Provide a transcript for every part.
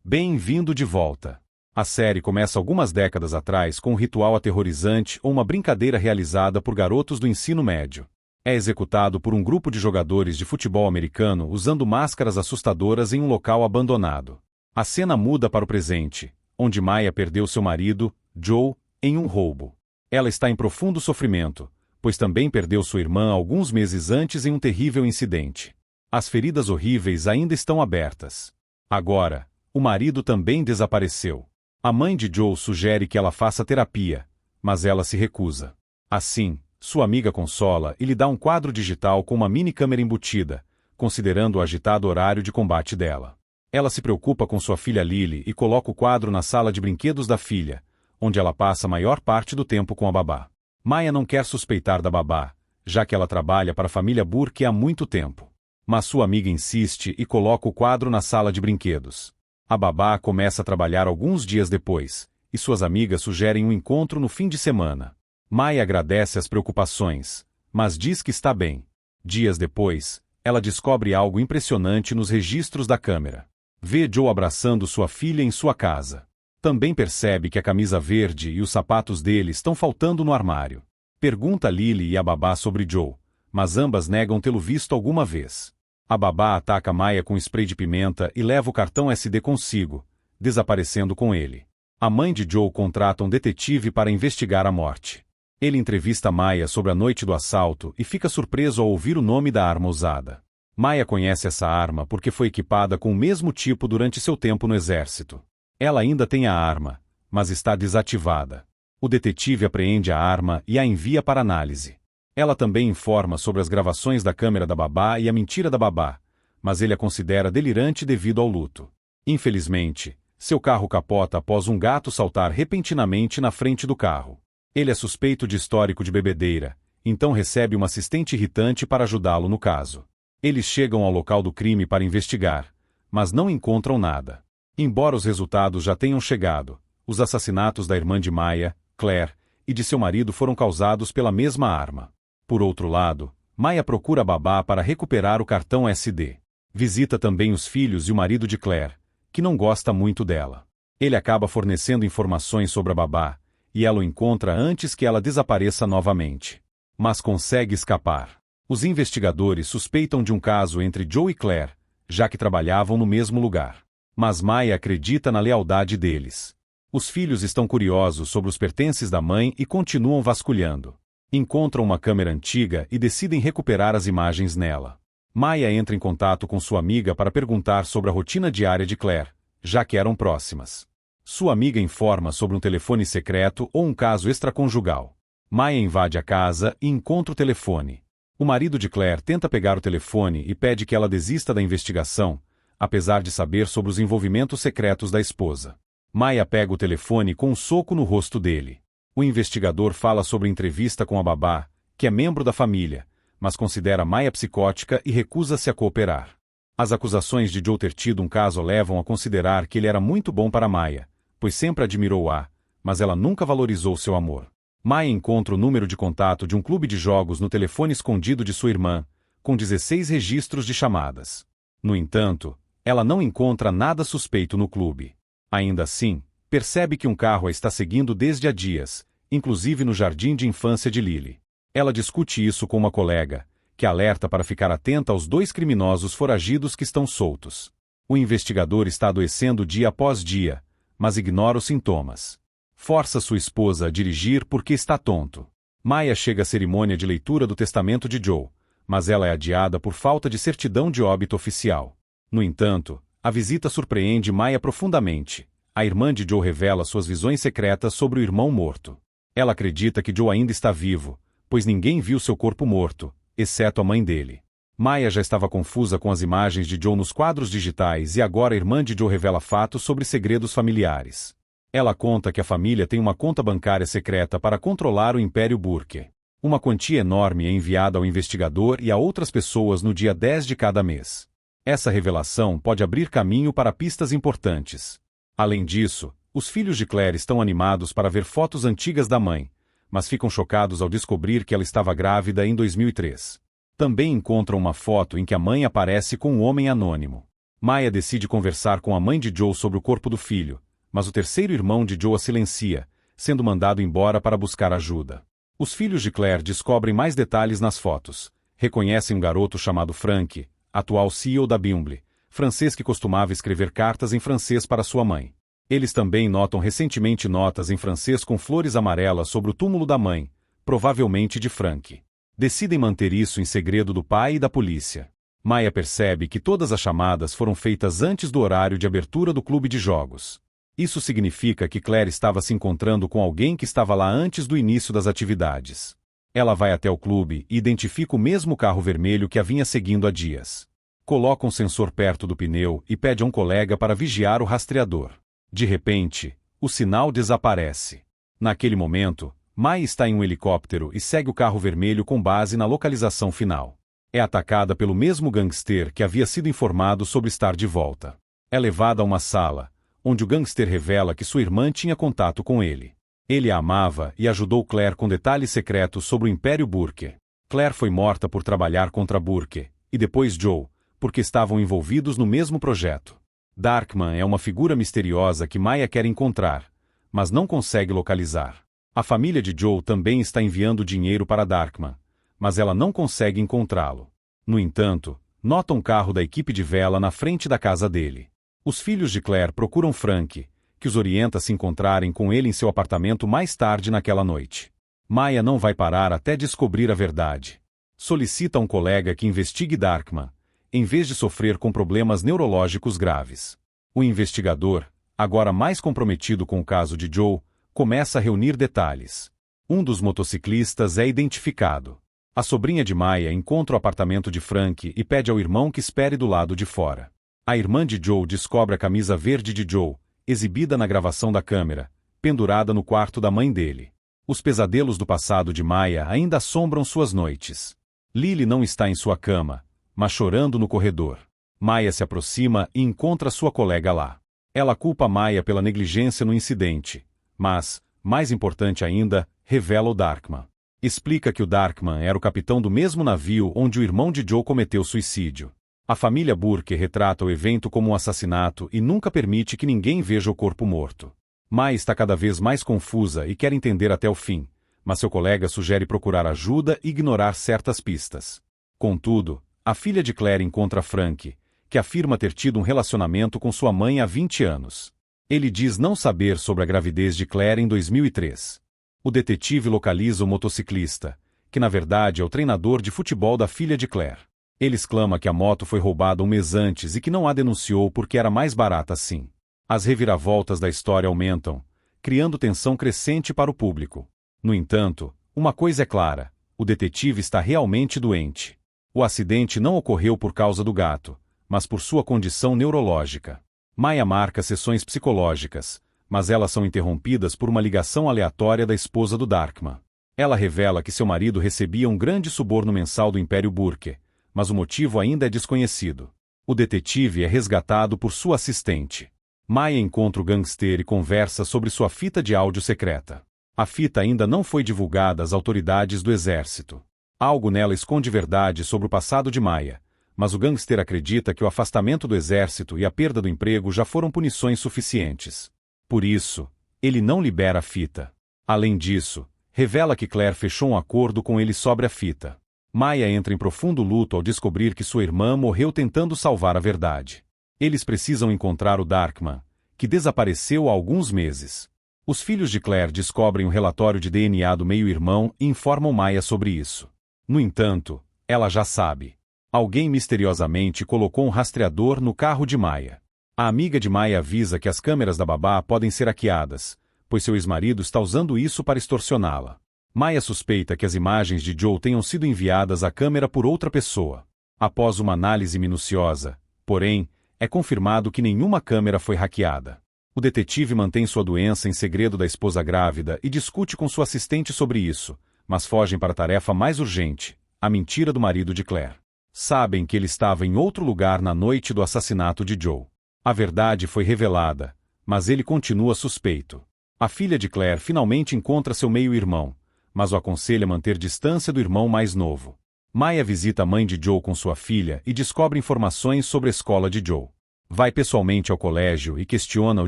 Bem-vindo de volta. A série começa algumas décadas atrás com um ritual aterrorizante ou uma brincadeira realizada por garotos do ensino médio. É executado por um grupo de jogadores de futebol americano usando máscaras assustadoras em um local abandonado. A cena muda para o presente, onde Maya perdeu seu marido, Joe, em um roubo. Ela está em profundo sofrimento, pois também perdeu sua irmã alguns meses antes em um terrível incidente. As feridas horríveis ainda estão abertas. Agora, o marido também desapareceu. A mãe de Joe sugere que ela faça terapia, mas ela se recusa. Assim, sua amiga consola e lhe dá um quadro digital com uma mini câmera embutida, considerando o agitado horário de combate dela. Ela se preocupa com sua filha Lily e coloca o quadro na sala de brinquedos da filha, onde ela passa a maior parte do tempo com a babá. Maya não quer suspeitar da babá, já que ela trabalha para a família Burke há muito tempo. Mas sua amiga insiste e coloca o quadro na sala de brinquedos. A babá começa a trabalhar alguns dias depois, e suas amigas sugerem um encontro no fim de semana. Maya agradece as preocupações, mas diz que está bem. Dias depois, ela descobre algo impressionante nos registros da câmera. Vê Joe abraçando sua filha em sua casa. Também percebe que a camisa verde e os sapatos dele estão faltando no armário. Pergunta a Lily e a babá sobre Joe, mas ambas negam tê-lo visto alguma vez. A babá ataca Maya com spray de pimenta e leva o cartão SD consigo, desaparecendo com ele. A mãe de Joe contrata um detetive para investigar a morte. Ele entrevista Maya sobre a noite do assalto e fica surpreso ao ouvir o nome da arma usada. Maya conhece essa arma porque foi equipada com o mesmo tipo durante seu tempo no exército. Ela ainda tem a arma, mas está desativada. O detetive apreende a arma e a envia para análise. Ela também informa sobre as gravações da câmera da babá e a mentira da babá, mas ele a considera delirante devido ao luto. Infelizmente, seu carro capota após um gato saltar repentinamente na frente do carro. Ele é suspeito de histórico de bebedeira, então recebe uma assistente irritante para ajudá-lo no caso. Eles chegam ao local do crime para investigar, mas não encontram nada. Embora os resultados já tenham chegado, os assassinatos da irmã de Maya, Claire, e de seu marido foram causados pela mesma arma. Por outro lado, Maya procura a babá para recuperar o cartão SD. Visita também os filhos e o marido de Claire, que não gosta muito dela. Ele acaba fornecendo informações sobre a babá, e ela o encontra antes que ela desapareça novamente. Mas consegue escapar. Os investigadores suspeitam de um caso entre Joe e Claire, já que trabalhavam no mesmo lugar. Mas Maya acredita na lealdade deles. Os filhos estão curiosos sobre os pertences da mãe e continuam vasculhando. Encontram uma câmera antiga e decidem recuperar as imagens nela. Maya entra em contato com sua amiga para perguntar sobre a rotina diária de Claire, já que eram próximas. Sua amiga informa sobre um telefone secreto ou um caso extraconjugal. Maya invade a casa e encontra o telefone. O marido de Claire tenta pegar o telefone e pede que ela desista da investigação, apesar de saber sobre os envolvimentos secretos da esposa. Maya pega o telefone com um soco no rosto dele. O investigador fala sobre entrevista com a babá, que é membro da família, mas considera Maya psicótica e recusa-se a cooperar. As acusações de Joe ter tido um caso levam a considerar que ele era muito bom para Maya, pois sempre admirou-a, mas ela nunca valorizou seu amor. Maya encontra o número de contato de um clube de jogos no telefone escondido de sua irmã, com 16 registros de chamadas. No entanto, ela não encontra nada suspeito no clube. Ainda assim, percebe que um carro a está seguindo desde há dias, inclusive no jardim de infância de Lily. Ela discute isso com uma colega, que alerta para ficar atenta aos 2 criminosos foragidos que estão soltos. O investigador está adoecendo dia após dia, mas ignora os sintomas. Força sua esposa a dirigir porque está tonto. Maya chega à cerimônia de leitura do testamento de Joe, mas ela é adiada por falta de certidão de óbito oficial. No entanto, a visita surpreende Maya profundamente. A irmã de Joe revela suas visões secretas sobre o irmão morto. Ela acredita que Joe ainda está vivo, pois ninguém viu seu corpo morto, exceto a mãe dele. Maya já estava confusa com as imagens de Joe nos quadros digitais e agora a irmã de Joe revela fatos sobre segredos familiares. Ela conta que a família tem uma conta bancária secreta para controlar o Império Burke. Uma quantia enorme é enviada ao investigador e a outras pessoas no dia 10 de cada mês. Essa revelação pode abrir caminho para pistas importantes. Além disso, os filhos de Claire estão animados para ver fotos antigas da mãe, mas ficam chocados ao descobrir que ela estava grávida em 2003. Também encontram uma foto em que a mãe aparece com um homem anônimo. Maya decide conversar com a mãe de Joe sobre o corpo do filho, mas o terceiro irmão de Joe a silencia, sendo mandado embora para buscar ajuda. Os filhos de Claire descobrem mais detalhes nas fotos. Reconhecem um garoto chamado Frank, atual CEO da Bumble, francês que costumava escrever cartas em francês para sua mãe. Eles também notam recentemente notas em francês com flores amarelas sobre o túmulo da mãe, provavelmente de Frank. Decidem manter isso em segredo do pai e da polícia. Maya percebe que todas as chamadas foram feitas antes do horário de abertura do clube de jogos. Isso significa que Claire estava se encontrando com alguém que estava lá antes do início das atividades. Ela vai até o clube e identifica o mesmo carro vermelho que a vinha seguindo há dias. Coloca um sensor perto do pneu e pede a um colega para vigiar o rastreador. De repente, o sinal desaparece. Naquele momento, Maya está em um helicóptero e segue o carro vermelho com base na localização final. É atacada pelo mesmo gangster que havia sido informado sobre estar de volta. É levada a uma sala, onde o gangster revela que sua irmã tinha contato com ele. Ele a amava e ajudou Claire com detalhes secretos sobre o Império Burke. Claire foi morta por trabalhar contra Burke, e depois Joe, porque estavam envolvidos no mesmo projeto. Darkman é uma figura misteriosa que Maya quer encontrar, mas não consegue localizar. A família de Joe também está enviando dinheiro para Darkman, mas ela não consegue encontrá-lo. No entanto, nota um carro da equipe de vela na frente da casa dele. Os filhos de Claire procuram Frank, que os orienta a se encontrarem com ele em seu apartamento mais tarde naquela noite. Maya não vai parar até descobrir a verdade. Solicita a um colega que investigue Darkman, em vez de sofrer com problemas neurológicos graves. O investigador, agora mais comprometido com o caso de Joe, começa a reunir detalhes. Um dos motociclistas é identificado. A sobrinha de Maya encontra o apartamento de Frank e pede ao irmão que espere do lado de fora. A irmã de Joe descobre a camisa verde de Joe, exibida na gravação da câmera, pendurada no quarto da mãe dele. Os pesadelos do passado de Maya ainda assombram suas noites. Lily não está em sua cama, mas chorando no corredor. Maya se aproxima e encontra sua colega lá. Ela culpa Maya pela negligência no incidente, mas, mais importante ainda, revela o Darkman. Explica que o Darkman era o capitão do mesmo navio onde o irmão de Joe cometeu suicídio. A família Burke retrata o evento como um assassinato e nunca permite que ninguém veja o corpo morto. Maya está cada vez mais confusa e quer entender até o fim, mas seu colega sugere procurar ajuda e ignorar certas pistas. Contudo, a filha de Claire encontra Frank, que afirma ter tido um relacionamento com sua mãe há 20 anos. Ele diz não saber sobre a gravidez de Claire em 2003. O detetive localiza o motociclista, que na verdade é o treinador de futebol da filha de Claire. Ele exclama que a moto foi roubada um mês antes e que não a denunciou porque era mais barata assim. As reviravoltas da história aumentam, criando tensão crescente para o público. No entanto, uma coisa é clara: o detetive está realmente doente. O acidente não ocorreu por causa do gato, mas por sua condição neurológica. Maya marca sessões psicológicas, mas elas são interrompidas por uma ligação aleatória da esposa do Darkman. Ela revela que seu marido recebia um grande suborno mensal do Império Burke, mas o motivo ainda é desconhecido. O detetive é resgatado por sua assistente. Maya encontra o gangster e conversa sobre sua fita de áudio secreta. A fita ainda não foi divulgada às autoridades do exército. Algo nela esconde verdade sobre o passado de Maya, mas o gangster acredita que o afastamento do exército e a perda do emprego já foram punições suficientes. Por isso, ele não libera a fita. Além disso, revela que Claire fechou um acordo com ele sobre a fita. Maya entra em profundo luto ao descobrir que sua irmã morreu tentando salvar a verdade. Eles precisam encontrar o Darkman, que desapareceu há alguns meses. Os filhos de Claire descobrem o relatório de DNA do meio-irmão e informam Maya sobre isso. No entanto, ela já sabe. Alguém misteriosamente colocou um rastreador no carro de Maya. A amiga de Maya avisa que as câmeras da babá podem ser hackeadas, pois seu ex-marido está usando isso para extorsioná-la. Maya suspeita que as imagens de Joe tenham sido enviadas à câmera por outra pessoa. Após uma análise minuciosa, porém, é confirmado que nenhuma câmera foi hackeada. O detetive mantém sua doença em segredo da esposa grávida e discute com sua assistente sobre isso, mas fogem para a tarefa mais urgente, a mentira do marido de Claire. Sabem que ele estava em outro lugar na noite do assassinato de Joe. A verdade foi revelada, mas ele continua suspeito. A filha de Claire finalmente encontra seu meio-irmão, mas o aconselha a manter distância do irmão mais novo. Maya visita a mãe de Joe com sua filha e descobre informações sobre a escola de Joe. Vai pessoalmente ao colégio e questiona o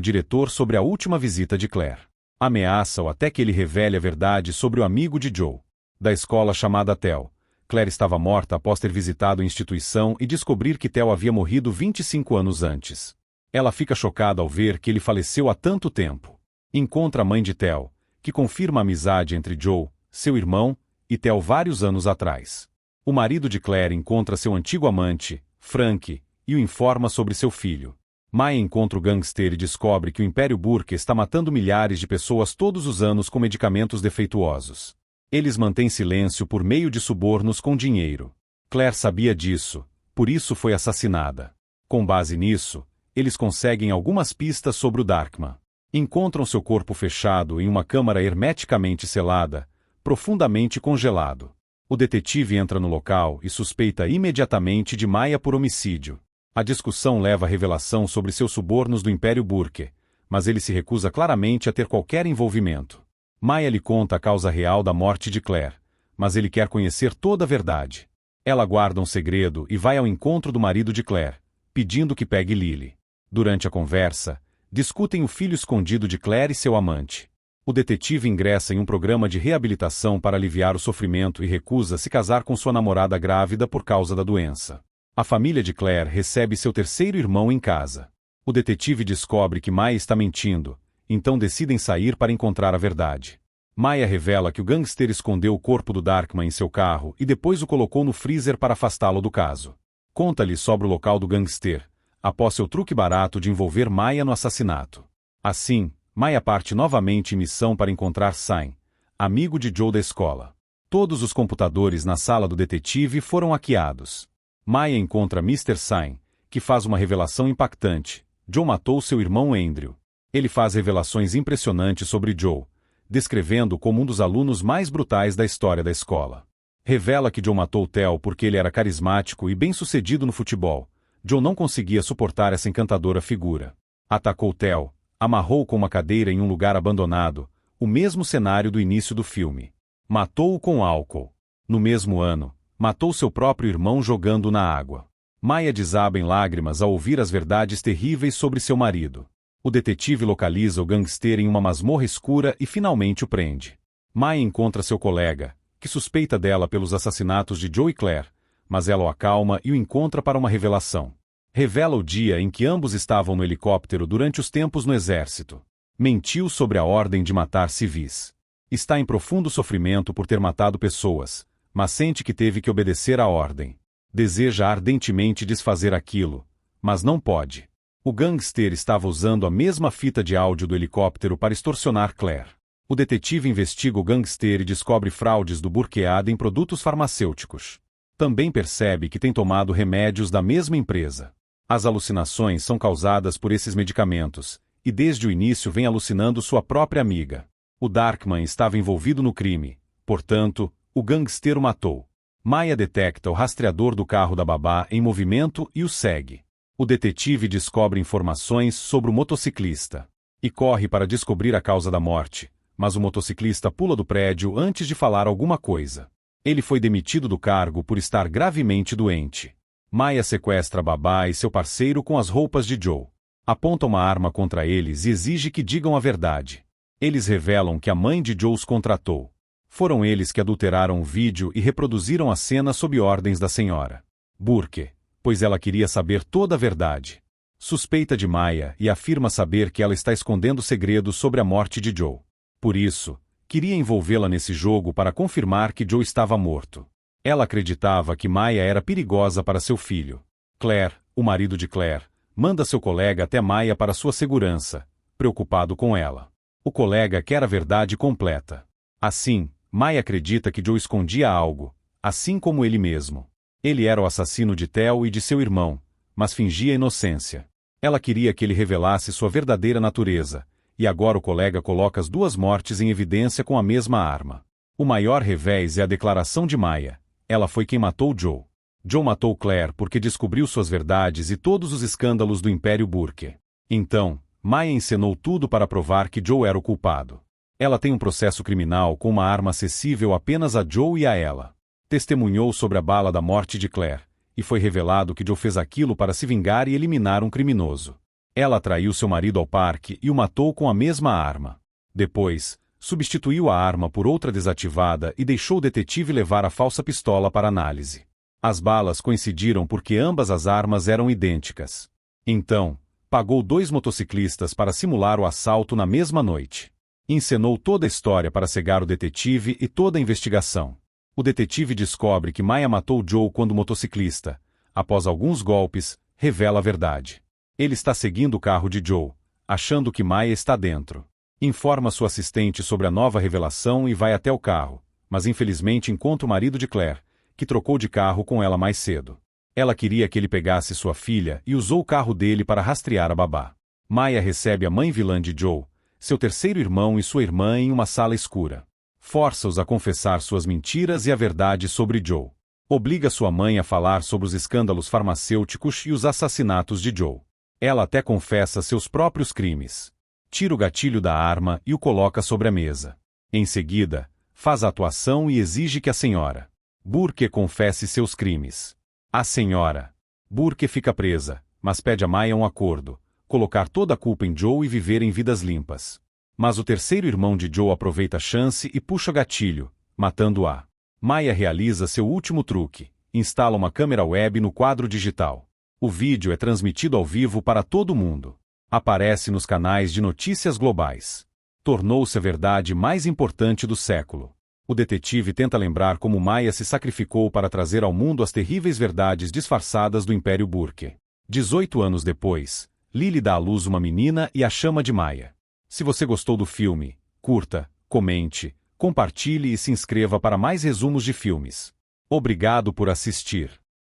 diretor sobre a última visita de Claire. Ameaça-o até que ele revele a verdade sobre o amigo de Joe, da escola chamada Theo. Claire estava morta após ter visitado a instituição e descobrir que Theo havia morrido 25 anos antes. Ela fica chocada ao ver que ele faleceu há tanto tempo. Encontra a mãe de Theo, que confirma a amizade entre Joe, seu irmão, e Theo vários anos atrás. O marido de Claire encontra seu antigo amante, Frank, e o informa sobre seu filho. Maya encontra o gangster e descobre que o Império Burke está matando milhares de pessoas todos os anos com medicamentos defeituosos. Eles mantêm silêncio por meio de subornos com dinheiro. Claire sabia disso, por isso foi assassinada. Com base nisso, eles conseguem algumas pistas sobre o Darkman. Encontram seu corpo fechado em uma câmara hermeticamente selada, profundamente congelado. O detetive entra no local e suspeita imediatamente de Maya por homicídio. A discussão leva à revelação sobre seus subornos do Império Burke, mas ele se recusa claramente a ter qualquer envolvimento. Maya lhe conta a causa real da morte de Claire, mas ele quer conhecer toda a verdade. Ela guarda um segredo e vai ao encontro do marido de Claire, pedindo que pegue Lily. Durante a conversa, discutem o filho escondido de Claire e seu amante. O detetive ingressa em um programa de reabilitação para aliviar o sofrimento e recusa se casar com sua namorada grávida por causa da doença. A família de Claire recebe seu terceiro irmão em casa. O detetive descobre que Maya está mentindo, então decidem sair para encontrar a verdade. Maya revela que o gangster escondeu o corpo do Darkman em seu carro e depois o colocou no freezer para afastá-lo do caso. Conta-lhe sobre o local do gangster, após seu truque barato de envolver Maya no assassinato. Assim, Maya parte novamente em missão para encontrar Sain, amigo de Joe da escola. Todos os computadores na sala do detetive foram hackeados. Maya encontra Mr. Sain, que faz uma revelação impactante. Joe matou seu irmão Andrew. Ele faz revelações impressionantes sobre Joe, descrevendo-o como um dos alunos mais brutais da história da escola. Revela que Joe matou Theo porque ele era carismático e bem-sucedido no futebol. Joe não conseguia suportar essa encantadora figura. Atacou Theo, amarrou-o com uma cadeira em um lugar abandonado, o mesmo cenário do início do filme. Matou-o com álcool. No mesmo ano, matou seu próprio irmão jogando-o na água. Maya desaba em lágrimas ao ouvir as verdades terríveis sobre seu marido. O detetive localiza o gangster em uma masmorra escura e finalmente o prende. Maya encontra seu colega, que suspeita dela pelos assassinatos de Joe e Claire, mas ela o acalma e o encontra para uma revelação. Revela o dia em que ambos estavam no helicóptero durante os tempos no exército. Mentiu sobre a ordem de matar civis. Está em profundo sofrimento por ter matado pessoas, mas sente que teve que obedecer à ordem. Deseja ardentemente desfazer aquilo, mas não pode. O gangster estava usando a mesma fita de áudio do helicóptero para extorsionar Claire. O detetive investiga o gangster e descobre fraudes do Burkead em produtos farmacêuticos. Também percebe que tem tomado remédios da mesma empresa. As alucinações são causadas por esses medicamentos, e desde o início vem alucinando sua própria amiga. O Darkman estava envolvido no crime, portanto, o gangster o matou. Maya detecta o rastreador do carro da babá em movimento e o segue. O detetive descobre informações sobre o motociclista e corre para descobrir a causa da morte, mas o motociclista pula do prédio antes de falar alguma coisa. Ele foi demitido do cargo por estar gravemente doente. Maya sequestra a babá e seu parceiro com as roupas de Joe. Aponta uma arma contra eles e exige que digam a verdade. Eles revelam que a mãe de Joe os contratou. Foram eles que adulteraram o vídeo e reproduziram a cena sob ordens da senhora Burke, pois ela queria saber toda a verdade. Suspeita de Maya e afirma saber que ela está escondendo segredos sobre a morte de Joe. Por isso, queria envolvê-la nesse jogo para confirmar que Joe estava morto. Ela acreditava que Maya era perigosa para seu filho. Claire, o marido de Claire, manda seu colega até Maya para sua segurança, preocupado com ela. O colega quer a verdade completa. Assim, Maya acredita que Joe escondia algo, assim como ele mesmo. Ele era o assassino de Theo e de seu irmão, mas fingia inocência. Ela queria que ele revelasse sua verdadeira natureza, e agora o colega coloca as duas mortes em evidência com a mesma arma. O maior revés é a declaração de Maya. Ela foi quem matou Joe. Joe matou Claire porque descobriu suas verdades e todos os escândalos do Império Burke. Então, Maya encenou tudo para provar que Joe era o culpado. Ela tem um processo criminal com uma arma acessível apenas a Joe e a ela. Testemunhou sobre a bala da morte de Claire, e foi revelado que Joe fez aquilo para se vingar e eliminar um criminoso. Ela traiu seu marido ao parque e o matou com a mesma arma. Depois, substituiu a arma por outra desativada e deixou o detetive levar a falsa pistola para análise. As balas coincidiram porque ambas as armas eram idênticas. Então, pagou 2 motociclistas para simular o assalto na mesma noite. Encenou toda a história para cegar o detetive e toda a investigação. O detetive descobre que Maya matou Joe quando o motociclista, após alguns golpes, revela a verdade. Ele está seguindo o carro de Joe, achando que Maya está dentro. Informa sua assistente sobre a nova revelação e vai até o carro, mas infelizmente encontra o marido de Claire, que trocou de carro com ela mais cedo. Ela queria que ele pegasse sua filha e usou o carro dele para rastrear a babá. Maya recebe a mãe vilã de Joe, seu terceiro irmão e sua irmã em uma sala escura. Força-os a confessar suas mentiras e a verdade sobre Joe. Obriga sua mãe a falar sobre os escândalos farmacêuticos e os assassinatos de Joe. Ela até confessa seus próprios crimes. Tira o gatilho da arma e o coloca sobre a mesa. Em seguida, faz a atuação e exige que a senhora Burke confesse seus crimes. A senhora Burke fica presa, mas pede a Maya um acordo, colocar toda a culpa em Joe e viver em vidas limpas. Mas o terceiro irmão de Joe aproveita a chance e puxa o gatilho, matando-a. Maya realiza seu último truque, instala uma câmera web no quadro digital. O vídeo é transmitido ao vivo para todo mundo. Aparece nos canais de notícias globais. Tornou-se a verdade mais importante do século. O detetive tenta lembrar como Maya se sacrificou para trazer ao mundo as terríveis verdades disfarçadas do Império Burke. 18 anos depois, Lily dá à luz uma menina e a chama de Maya. Se você gostou do filme, curta, comente, compartilhe e se inscreva para mais resumos de filmes. Obrigado por assistir.